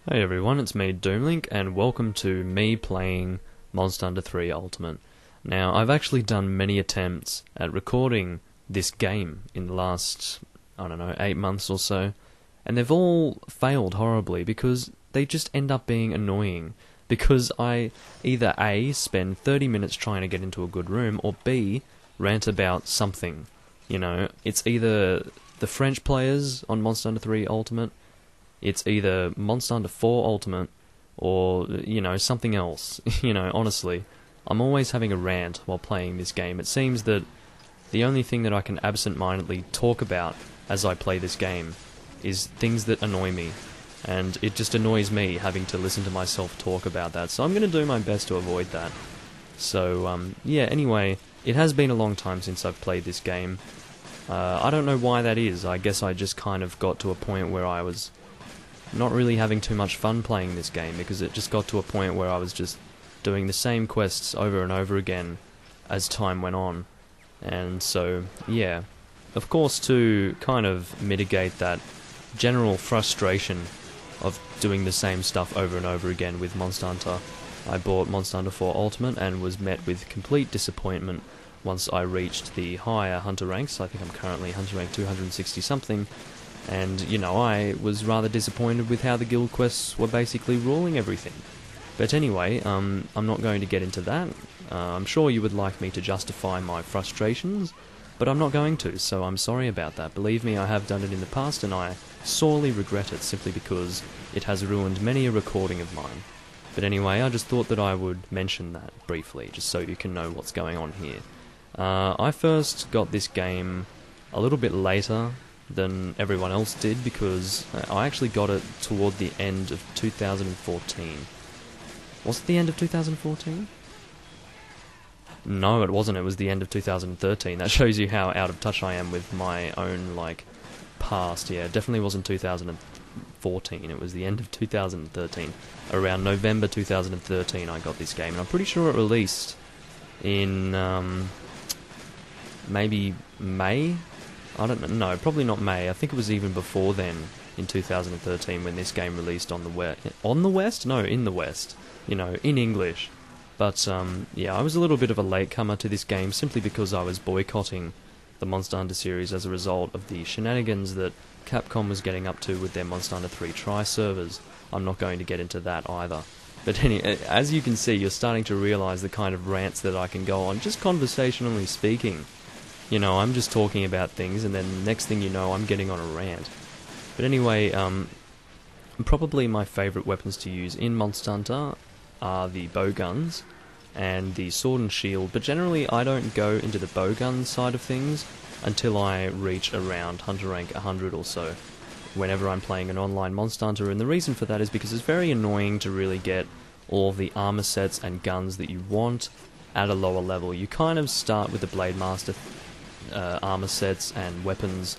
Hey everyone, it's me, Doomlink, and welcome to me playing Monster Hunter 3 Ultimate. Now, I've actually done many attempts at recording this game in the last, 8 months or so, and they've all failed horribly because they just end up being annoying. Because I either A, spend 30 minutes trying to get into a good room, or B, rant about something. It's either the French players on Monster Hunter 3 Ultimate, it's either Monster Hunter 4 Ultimate, or, something else. Honestly, I'm always having a rant while playing this game. It seems that the only thing that I can absent-mindedly talk about as I play this game is things that annoy me. And it just annoys me having to listen to myself talk about that. So I'm going to do my best to avoid that. So, anyway, it has been a long time since I've played this game. I don't know why that is. I guess I just kind of got to a point where I was not really having too much fun playing this game, because it just got to a point where I was just doing the same quests over and over again as time went on. And so, yeah. Of course, to kind of mitigate that general frustration of doing the same stuff over and over again with Monster Hunter, I bought Monster Hunter 4 Ultimate and was met with complete disappointment once I reached the higher hunter ranks. I think I'm currently hunter rank 260 something, and, I was rather disappointed with how the guild quests were basically ruling everything. But anyway, I'm not going to get into that. I'm sure you would like me to justify my frustrations, but I'm not going to, so I'm sorry about that. Believe me, I have done it in the past, and I sorely regret it simply because it has ruined many a recording of mine. But anyway, I just thought that I would mention that briefly, just so you can know what's going on here. I first got this game a little bit later than everyone else did, because I actually got it toward the end of 2014. Was it the end of 2014? No, it wasn't. It was the end of 2013. That shows you how out of touch I am with my own, past. Yeah, it definitely wasn't 2014. It was the end of 2013. Around November 2013 I got this game, and I'm pretty sure it released in, maybe May? I don't know. No, probably not May. I think it was even before then, in 2013, when this game released on the West. On the West? No, in the West. In English. But, I was a little bit of a latecomer to this game, simply because I was boycotting the Monster Hunter series as a result of the shenanigans that Capcom was getting up to with their Monster Hunter 3 tri-servers. I'm not going to get into that either. But anyway, as you can see, you're starting to realise the kind of rants that I can go on, just conversationally speaking. I'm just talking about things, and then next thing you know, I'm getting on a rant. But anyway, probably my favourite weapons to use in Monster Hunter are the bow guns and the sword and shield, but generally I don't go into the bow gun side of things until I reach around hunter rank 100 or so, whenever I'm playing an online Monster Hunter, and the reason for that is because it's very annoying to really get all of the armor sets and guns that you want at a lower level. You kind of start with the Blade Master armor sets and weapons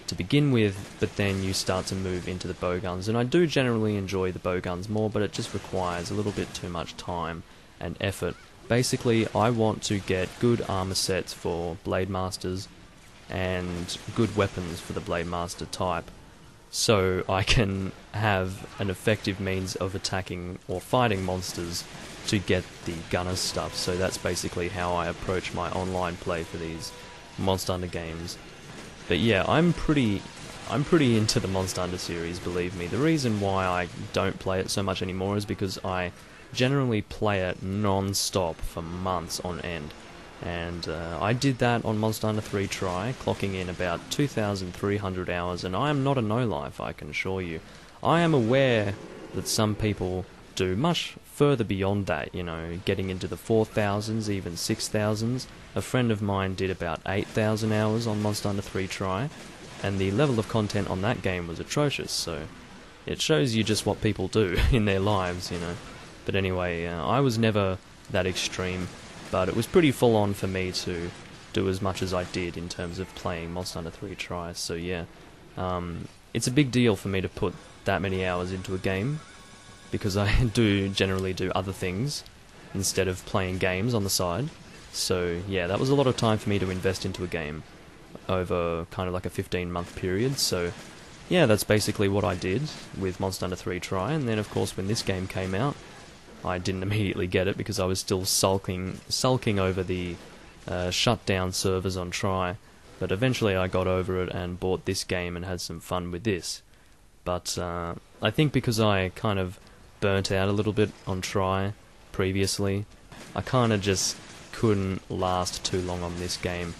to begin with, but then you start to move into the bow guns, and I do generally enjoy the bow guns more, but it just requires a little bit too much time and effort. Basically, I want to get good armor sets for Blade Masters and good weapons for the Blade Master type, so I can have an effective means of attacking or fighting monsters to get the gunner stuff. So that's basically how I approach my online play for these Monster Hunter games. But yeah, I'm pretty into the Monster Hunter series, believe me. The reason why I don't play it so much anymore is because I generally play it non-stop for months on end. And I did that on Monster Hunter 3 Tri, clocking in about 2,300 hours, and I am not a no-life, I can assure you. I am aware that some people do much further beyond that, getting into the 4,000s, even 6,000s. A friend of mine did about 8,000 hours on Monster Hunter 3 Tri, and the level of content on that game was atrocious, so it shows you just what people do in their lives, But anyway, I was never that extreme, but it was pretty full on for me to do as much as I did in terms of playing Monster Hunter 3 Tri, so yeah. It's a big deal for me to put that many hours into a game, because I do generally do other things instead of playing games on the side. So yeah, that was a lot of time for me to invest into a game over kind of like a 15-month period. So yeah, that's basically what I did with Monster Hunter 3 Try, and then of course when this game came out, I didn't immediately get it because I was still sulking over the shut down servers on Try, but eventually I got over it and bought this game and had some fun with this. But I think because I kind of burnt out a little bit on Try previously, I kind of just couldn't last too long on this game.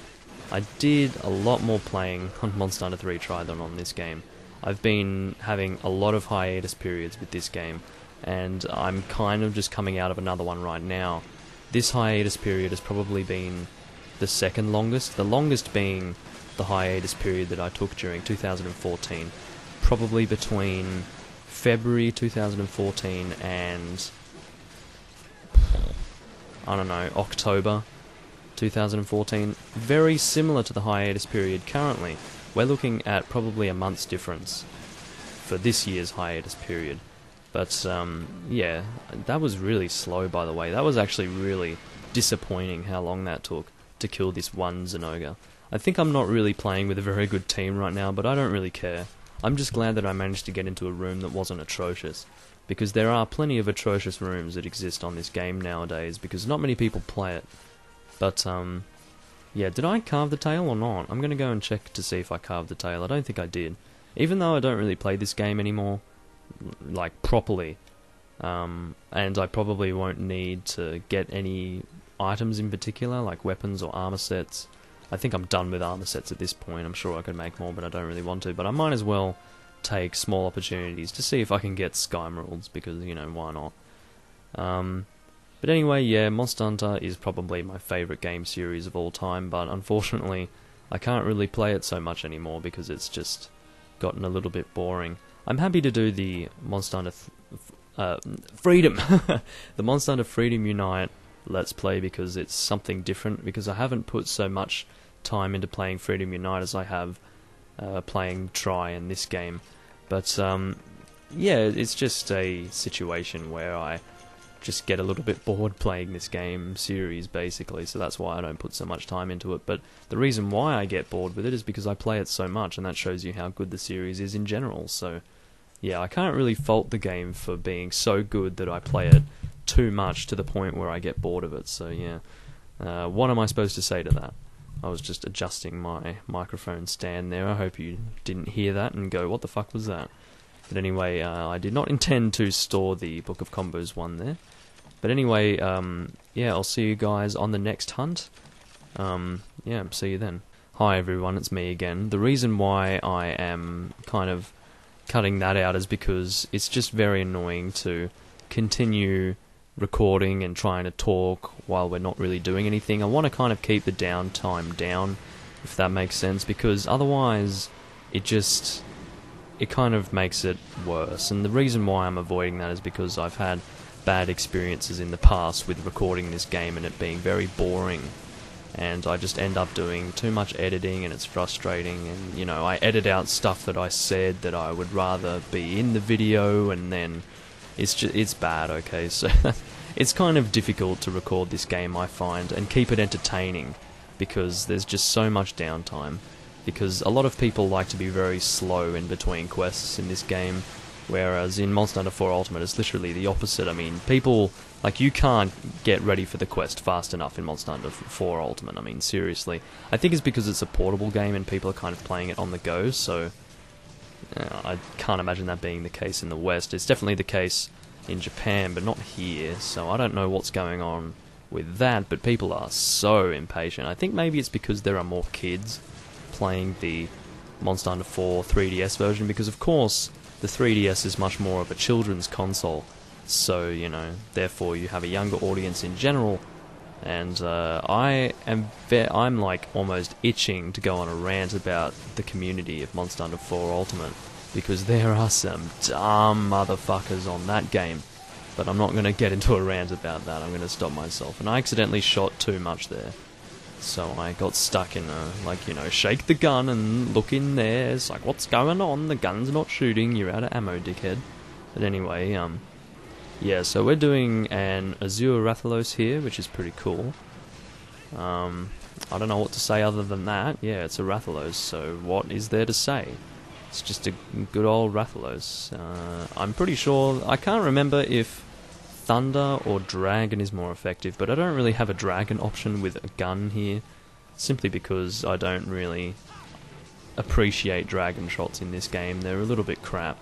I did a lot more playing on Monster Hunter 3 Try than on this game. I've been having a lot of hiatus periods with this game, and I'm kind of just coming out of another one right now. This hiatus period has probably been the second longest, the longest being the hiatus period that I took during 2014, probably between February 2014 and, I don't know, October 2014. Very similar to the hiatus period currently. We're looking at probably a month's difference for this year's hiatus period. But, yeah, that was really slow, by the way. That was actually really disappointing how long that took to kill this one Zenogre. I think I'm not really playing with a very good team right now, but I don't really care. I'm just glad that I managed to get into a room that wasn't atrocious, because there are plenty of atrocious rooms that exist on this game nowadays, because not many people play it. But, yeah, did I carve the tail or not? I'm going to go and check to see if I carved the tail. I don't think I did. Even though I don't really play this game anymore, like, properly, and I probably won't need to get any items in particular, like weapons or armor sets. I think I'm done with armor sets at this point. I'm sure I could make more, but I don't really want to. But I might as well take small opportunities to see if I can get Sky Emeralds, because, you know, why not? But anyway, yeah, Monster Hunter is probably my favourite game series of all time, but unfortunately I can't really play it so much anymore because it's just gotten a little bit boring. I'm happy to do the Monster Hunter Freedom, the Monster Hunter Freedom Unite Let's Play, because it's something different, because I haven't put so much time into playing Freedom Unite as I have playing Try in this game. But yeah, it's just a situation where I just get a little bit bored playing this game series, basically, so that's why I don't put so much time into it. But the reason why I get bored with it is because I play it so much, and that shows you how good the series is in general. So yeah, I can't really fault the game for being so good that I play it too much to the point where I get bored of it. So yeah, what am I supposed to say to that? I was just adjusting my microphone stand there. I hope you didn't hear that and go, what the fuck was that? But anyway, I did not intend to store the Book of Combos one there. But anyway, yeah, I'll see you guys on the next hunt. Yeah, see you then. Hi everyone, it's me again. The reason why I am kind of cutting that out is because it's just very annoying to continue recording and trying to talk while we're not really doing anything. I want to kind of keep the downtime down, if that makes sense, because otherwise it kind of makes it worse. And the reason why I'm avoiding that is because I've had bad experiences in the past with recording this game and it being very boring, and I just end up doing too much editing and it's frustrating, and you know, I edit out stuff that I said that I would rather be in the video, and then it's bad, okay? So it's kind of difficult to record this game, I find, and keep it entertaining, because there's just so much downtime. Because a lot of people like to be very slow in between quests in this game, whereas in Monster Hunter 4 Ultimate it's literally the opposite. I mean, people, like, you can't get ready for the quest fast enough in Monster Hunter 4 Ultimate. I mean, seriously. I think it's because it's a portable game and people are kind of playing it on the go, so I can't imagine that being the case in the West. It's definitely the case in Japan, but not here, so I don't know what's going on with that, but people are so impatient. I think maybe it's because there are more kids playing the Monster Hunter 4 3DS version, because of course the 3DS is much more of a children's console, so, you know, therefore you have a younger audience in general, and I'm like almost itching to go on a rant about the community of Monster Hunter 4 Ultimate, because there are some dumb motherfuckers on that game, but I'm not going to get into a rant about that. I'm going to stop myself, and I accidentally shot too much there. So I got stuck in a, like, you know, shake the gun and look in there. It's like, what's going on? The gun's not shooting. You're out of ammo, dickhead. But anyway, yeah, so we're doing an Azure Rathalos here, which is pretty cool. I don't know what to say other than that. Yeah, it's a Rathalos, so what is there to say? It's just a good old Rathalos. I'm pretty sure... I can't remember if Thunder or Dragon is more effective, but I don't really have a Dragon option with a gun here, simply because I don't really appreciate Dragon shots in this game. They're a little bit crap,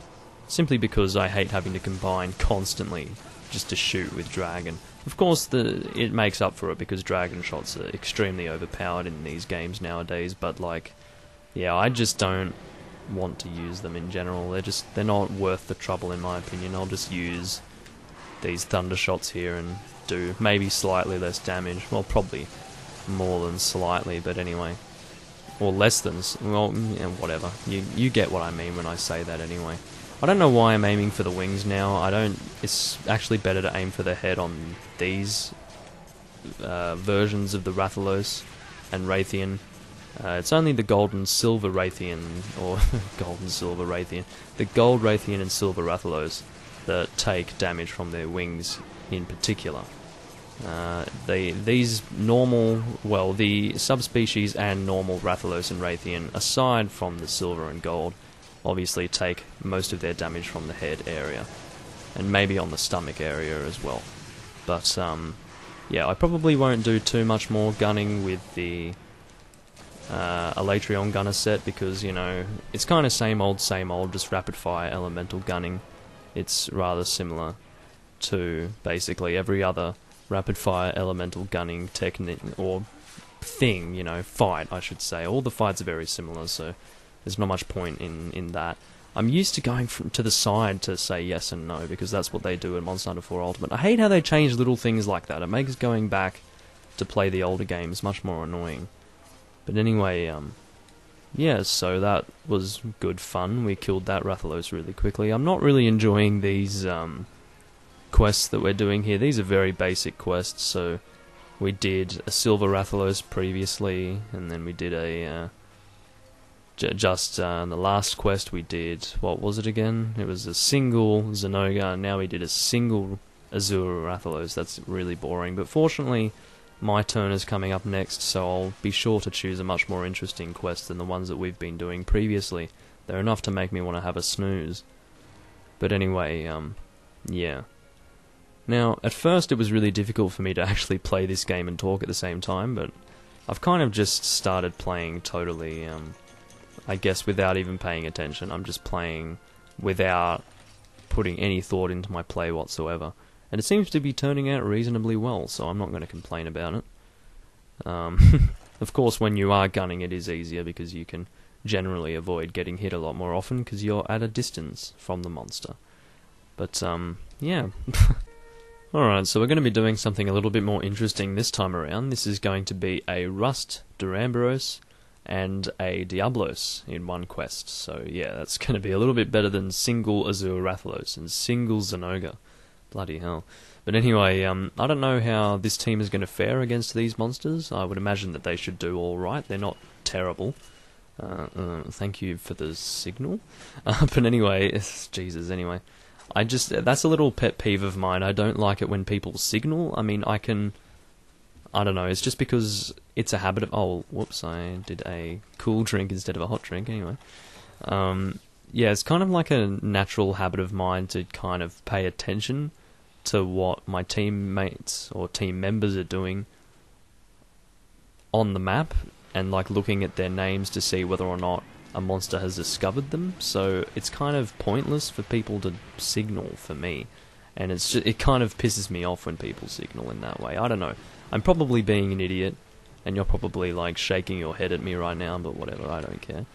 simply because I hate having to combine constantly just to shoot with Dragon. Of course, it makes up for it because Dragon shots are extremely overpowered in these games nowadays, but like, yeah, I just don't want to use them in general. They're not worth the trouble in my opinion. I'll just use these thunder shots here and do maybe slightly less damage. Well, probably more than slightly, but anyway. Or less than, well, yeah, whatever. You get what I mean when I say that anyway. I don't know why I'm aiming for the wings now. It's actually better to aim for the head on these versions of the Rathalos and Raytheon. It's only the gold and silver Raytheon, or gold and silver Raytheon, the gold Raytheon and silver Rathalos that take damage from their wings in particular. These normal, well, the subspecies and normal Rathalos and Raytheon, aside from the silver and gold, obviously take most of their damage from the head area, and maybe on the stomach area as well. But, yeah, I probably won't do too much more gunning with the Elatrion gunner set, because, you know, it's kind of same old, just rapid fire elemental gunning. It's rather similar to basically every other rapid fire elemental gunning technique, or thing, you know, fight, I should say. All the fights are very similar, so there's not much point in that. I'm used to going to the side to say yes and no, because that's what they do in Monster Hunter 4 Ultimate. I hate how they change little things like that. It makes going back to play the older games much more annoying. But anyway, yeah, so that was good fun. We killed that Rathalos really quickly. I'm not really enjoying these quests that we're doing here. These are very basic quests, so we did a Silver Rathalos previously, and then we did a... in the last quest we did, what was it again? It was a single Zenoga, and now we did a single Azure Rathalos. That's really boring, but fortunately my turn is coming up next, so I'll be sure to choose a much more interesting quest than the ones that we've been doing previously. They're enough to make me want to have a snooze. But anyway, yeah. Now, at first it was really difficult for me to actually play this game and talk at the same time, but I've kind of just started playing totally, I guess without even paying attention. I'm just playing without putting any thought into my play whatsoever. And it seems to be turning out reasonably well, so I'm not going to complain about it. Of course, when you are gunning, it is easier because you can generally avoid getting hit a lot more often because you're at a distance from the monster. But, yeah. Alright, so we're going to be doing something a little bit more interesting this time around. This is going to be a Rust Duramboros and a Diablos in one quest. So, yeah, that's going to be a little bit better than single Azure Rathalos and single Zenoga. Bloody hell. But anyway, I don't know how this team is going to fare against these monsters. I would imagine that they should do alright. They're not terrible. Thank you for the signal. But anyway, Jesus, anyway. That's a little pet peeve of mine. I don't like it when people signal. I mean, I don't know, it's just because it's a habit of... Oh, whoops, I did a cool drink instead of a hot drink, anyway. Yeah, it's kind of like a natural habit of mine to kind of pay attention to what my teammates or team members are doing on the map, and like looking at their names to see whether or not a monster has discovered them. So it's kind of pointless for people to signal for me, and it kind of pisses me off when people signal in that way. I don't know. I'm probably being an idiot, and you're probably like shaking your head at me right now, but whatever, I don't care.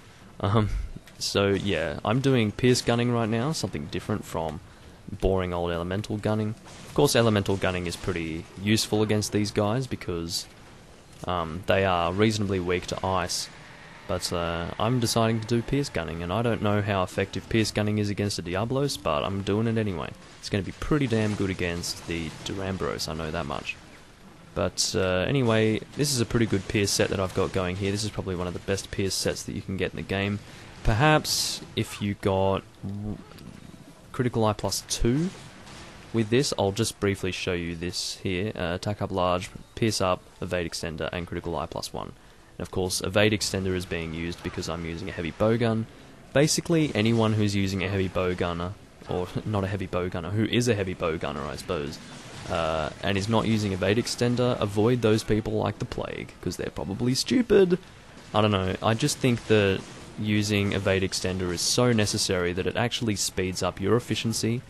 So yeah, I'm doing pierce gunning right now, something different from boring old elemental gunning. Of course, elemental gunning is pretty useful against these guys because they are reasonably weak to ice. But I'm deciding to do pierce gunning, and I don't know how effective pierce gunning is against a Diablos, but I'm doing it anyway. It's going to be pretty damn good against the Duramboros, I know that much. But anyway, this is a pretty good pierce set that I've got going here. This is probably one of the best pierce sets that you can get in the game. Perhaps if you got Critical Eye plus 2 with this, I'll just briefly show you this here. Attack up large, pierce up, evade extender, and Critical Eye plus 1. And of course, evade extender is being used because I'm using a heavy bowgun, basically anyone who's using a heavy bow gunner, or not a heavy bow gunner, who is a heavy bow gunner, I suppose, and is not using evade extender, avoid those people like the plague, because they're probably stupid. I don't know, I just think that using evade extender is so necessary that it actually speeds up your efficiency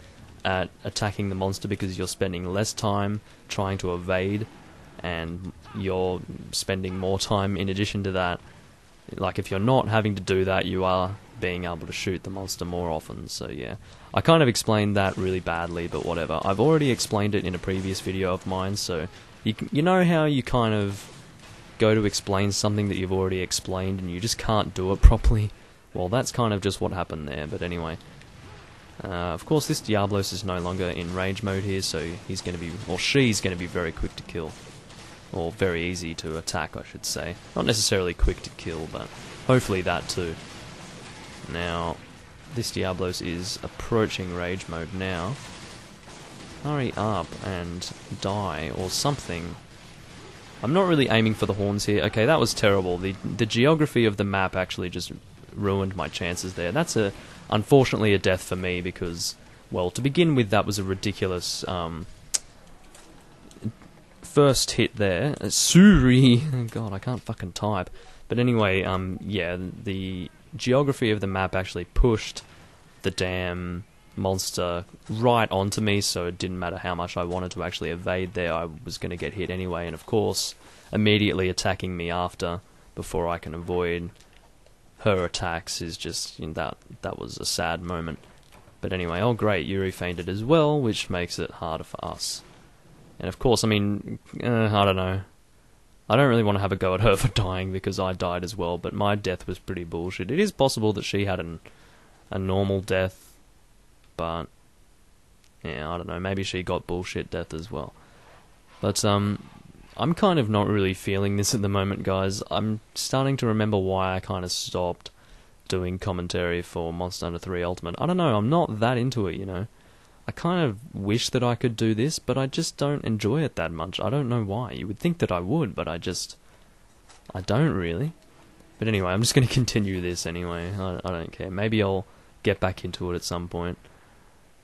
at attacking the monster, because you're spending less time trying to evade, and you're spending more time in addition to that. Like, if you're not having to do that, you are being able to shoot the monster more often, so yeah. I kind of explained that really badly, but whatever. I've already explained it in a previous video of mine, so you know how you kind of go to explain something that you've already explained and you just can't do it properly? Well, that's kind of just what happened there, but anyway. Of course, this Diablos is no longer in rage mode here, so he's going to be, or she's going to be very quick to kill. Or very easy to attack, I should say. Not necessarily quick to kill, but hopefully that too. Now, this Diablos is approaching rage mode now. Hurry up and die, or something. I'm not really aiming for the horns here. Okay, that was terrible. The geography of the map actually just ruined my chances there. That's unfortunately a death for me, because, well, to begin with, that was a ridiculous first hit there. Suri! God, I can't fucking type. But anyway, yeah, the geography of the map actually pushed the damn monster right onto me, so it didn't matter how much I wanted to actually evade there, I was going to get hit anyway, and of course, immediately attacking me after, before I can avoid her attacks, is just, you know, that was a sad moment. But anyway, oh great, Yuri fainted as well, which makes it harder for us. And of course, I mean, I don't know. I don't really want to have a go at her for dying, because I died as well, but my death was pretty bullshit. It is possible that she had a normal death, but yeah, I don't know, maybe she got bullshit death as well. But I'm kind of not really feeling this at the moment, guys. I'm starting to remember why I kind of stopped doing commentary for Monster Hunter 3 Ultimate. I don't know, I'm not that into it, you know. I kind of wish that I could do this, but I just don't enjoy it that much. I don't know why. You would think that I would, but I don't really. But anyway, I'm just going to continue this anyway. I don't care. Maybe I'll get back into it at some point.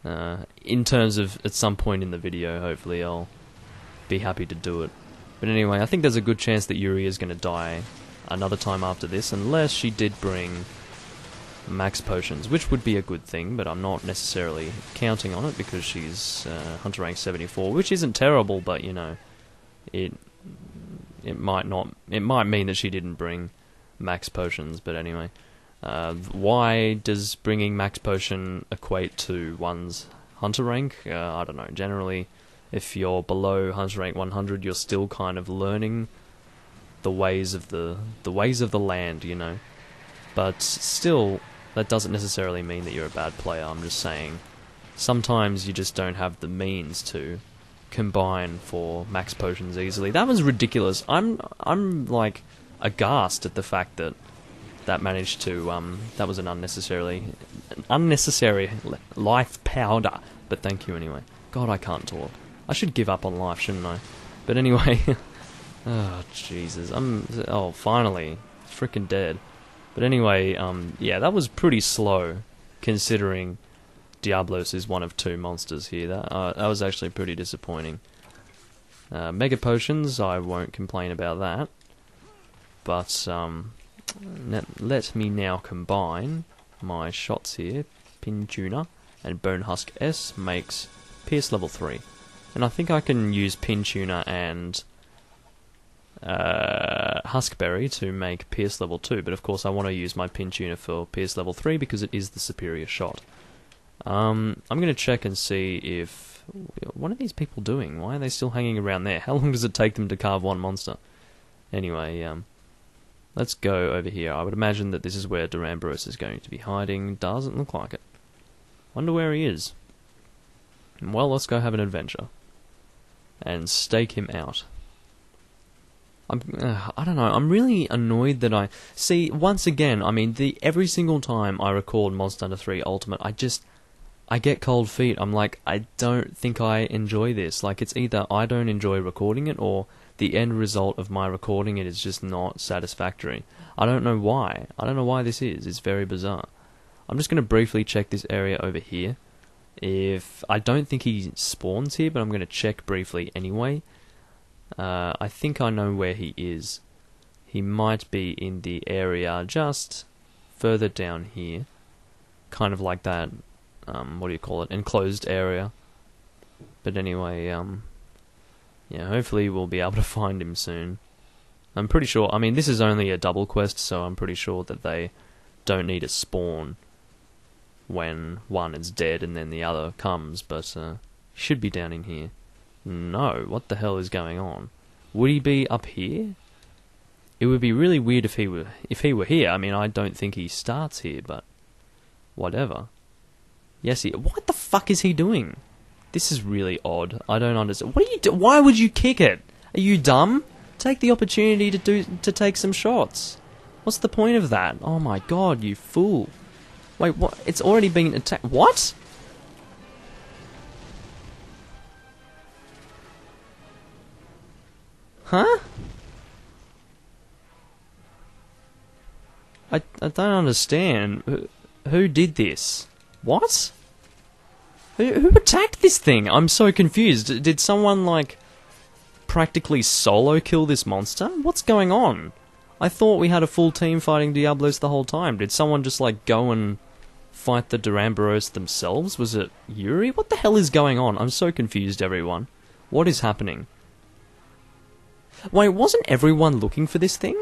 In terms of at some point in the video, hopefully I'll be happy to do it. But anyway, I think there's a good chance that Yuri is going to die another time after this, unless she did bring max potions, which would be a good thing, but I'm not necessarily counting on it, because she's Hunter rank 74, which isn't terrible, but you know, it might mean that she didn't bring max potions. But anyway, why does bringing max potion equate to one's Hunter rank? I don't know. Generally, if you're below Hunter rank 100, you're still kind of learning the ways of the land, you know. But still, that doesn't necessarily mean that you're a bad player. I'm just saying, sometimes you just don't have the means to combine for max potions easily. That was ridiculous. I'm like aghast at the fact that managed to that was an unnecessary life powder. But thank you anyway. God, I can't talk. I should give up on life, shouldn't I? But anyway, oh Jesus, finally, freaking dead. But anyway, yeah, that was pretty slow, considering Diablos is one of two monsters here. That was actually pretty disappointing. Mega Potions, I won't complain about that. But, let me now combine my shots here. Pin Tuner and Bone Husk S makes Pierce level 3. And I think I can use Pin Tuner and Huskberry to make Pierce level 2, but of course I want to use my Pin Tuner for Pierce level 3 because it is the superior shot. I'm going to check and see if... What are these people doing? Why are they still hanging around there? How long does it take them to carve one monster? Anyway, let's go over here. I would imagine that this is where Durambros is going to be hiding. Doesn't look like it. Wonder where he is. Well, let's go have an adventure. And stake him out. I don't know, I'm really annoyed that I... See, once again, I mean, every single time I record Monster Hunter 3 Ultimate, I get cold feet. I'm like, I don't think I enjoy this. Like, it's either I don't enjoy recording it, or the end result of my recording it is just not satisfactory. I don't know why. I don't know why this is. It's very bizarre. I'm just going to briefly check this area over here. I don't think he spawns here, but I'm going to check briefly anyway. I think I know where he is. He might be in the area just further down here. Kind of like that, what do you call it, enclosed area. But anyway, yeah, hopefully we'll be able to find him soon. I'm pretty sure, I mean, this is only a double quest, so I'm pretty sure that they don't need a spawn when one is dead and then the other comes, but should be down in here. No, what the hell is going on? Would he be up here? It would be really weird if he were here. I mean, I don't think he starts here, but whatever. Yes, what the fuck is he doing? This is really odd. I don't understand. What are you why would you kick it? Are you dumb? Take the opportunity to take some shots. What's the point of that? Oh my god, you fool. Wait, what? It's already been attacked. What? Huh? I don't understand. Who did this? What? Who attacked this thing? I'm so confused. Did someone, like, practically solo kill this monster? What's going on? I thought we had a full team fighting Diablos the whole time. Did someone just, like, go and fight the Duramboros themselves? Was it Yuri? What the hell is going on? I'm so confused, everyone. What is happening? Wait, wasn't everyone looking for this thing?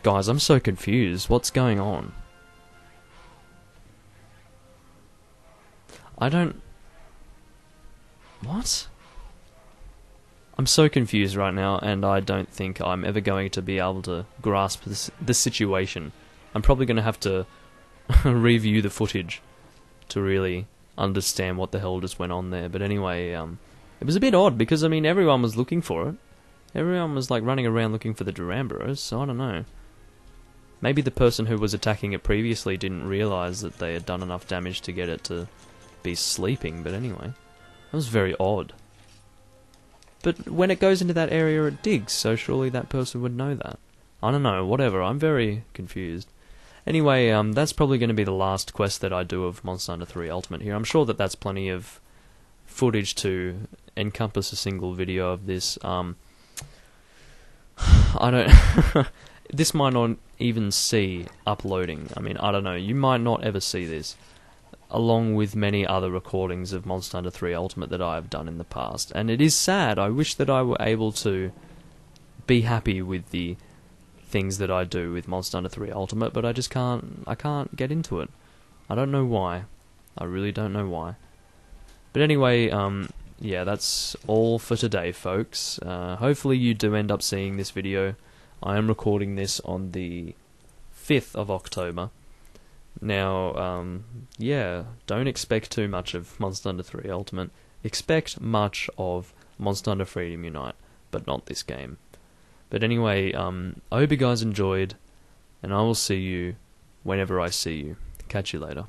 Guys, I'm so confused. What's going on? I don't... What? I'm so confused right now, and I don't think I'm ever going to be able to grasp the situation. I'm probably going to have to review the footage to really understand what the hell just went on there. But anyway, it was a bit odd, because, I mean, everyone was looking for it. Everyone was, like, running around looking for the Duramboros, so I don't know. Maybe the person who was attacking it previously didn't realise that they had done enough damage to get it to be sleeping, but anyway. That was very odd. But when it goes into that area, it digs, so surely that person would know that. I don't know, whatever, I'm very confused. Anyway, that's probably going to be the last quest that I do of Monster Hunter 3 Ultimate here. I'm sure that that's plenty of footage to encompass a single video of this. I don't... This might not even see uploading. I mean, I don't know, you might not ever see this, along with many other recordings of Monster Hunter 3 Ultimate that I have done in the past. And it is sad. I wish that I were able to be happy with the things that I do with Monster Hunter 3 Ultimate, but I just can't. I can't get into it. I don't know why. I really don't know why. But anyway, yeah, that's all for today, folks. Hopefully you do end up seeing this video. I am recording this on the 5th of October. Now, yeah, don't expect too much of Monster Hunter 3 Ultimate. Expect much of Monster Hunter Freedom Unite, but not this game. But anyway, I hope you guys enjoyed, and I will see you whenever I see you. Catch you later.